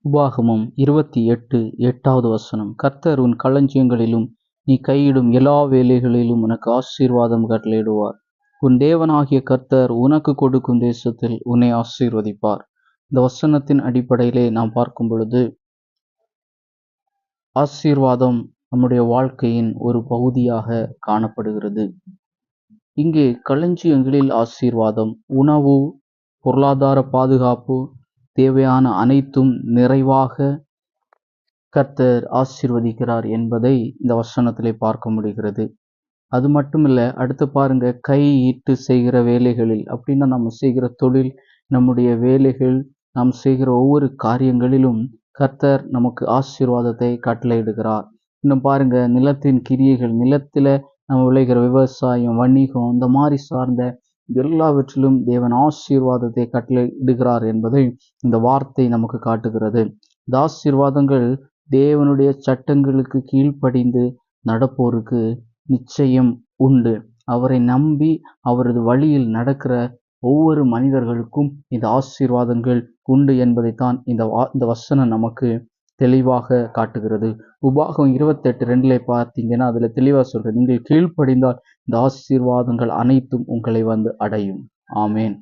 உபாகமம் 28:8வது வசனம். கர்த்தர் உன் களஞ்சியங்களிலும் நீ கையிடும் எல்லா வேலைகளிலும் உனக்கு ஆசீர்வாதம் கட்டளையிடுவார். உன் தேவனாகிய கர்த்தர் உனக்கு கொடுக்கும் தேசத்தில் உன்னை ஆசீர்வதிப்பார். இந்த வசனத்தின் அடிப்படையிலே நாம் பார்க்கும் பொழுது, ஆசீர்வாதம் நம்முடைய வாழ்க்கையின் ஒரு பகுதியாக காணப்படுகிறது. இங்கே களஞ்சியங்களில் ஆசீர்வாதம், உணவு, பொருளாதார பாதுகாப்பு, தேவையான அனைத்தும் நிறைவாக கர்த்தர் ஆசீர்வதிக்கிறார் என்பதை இந்த வசனத்திலே பார்க்க முடிகிறது. அது மட்டுமில்ல, அடுத்து பாருங்க, கையிட்டு செய்கிற வேலைகளில், அப்படின்னா நம்ம செய்கிற தொழில், நம்முடைய வேலைகள், நாம் செய்கிற ஒவ்வொரு காரியங்களிலும் கர்த்தர் நமக்கு ஆசீர்வாதத்தை கட்டளையிடுகிறார். இன்னும் பாருங்க, நிலத்தின் கிரியைகள், நிலத்தில நம்ம விளைகிற விவசாயம், வணிகம், இந்த மாதிரி சார்ந்த எல்லாவற்றிலும் தேவன் ஆசீர்வாதத்தை கட்டளையிடுகிறார் என்பதை இந்த வார்த்தை நமக்கு காட்டுகிறது. இந்த ஆசீர்வாதங்கள் தேவனுடைய சட்டங்களுக்கு கீழ்ப்படிந்து நடப்போருக்கு நிச்சயம் உண்டு. அவரை நம்பி அவரது வழியில் நடக்கிற ஒவ்வொரு மனிதர்களுக்கும் இந்த ஆசீர்வாதங்கள் உண்டு என்பதைத்தான் இந்த வசனம் நமக்கு தெளிவாக காட்டுகிறது. உபாகம் 28:2 பார்த்தீங்கன்னா அதுல தெளிவா சொல்றது, நீங்கள் கீழ்ப்படிந்தால் இந்த ஆசீர்வாதங்கள் அனைத்தும் உங்களை வந்து அடையும். ஆமேன்.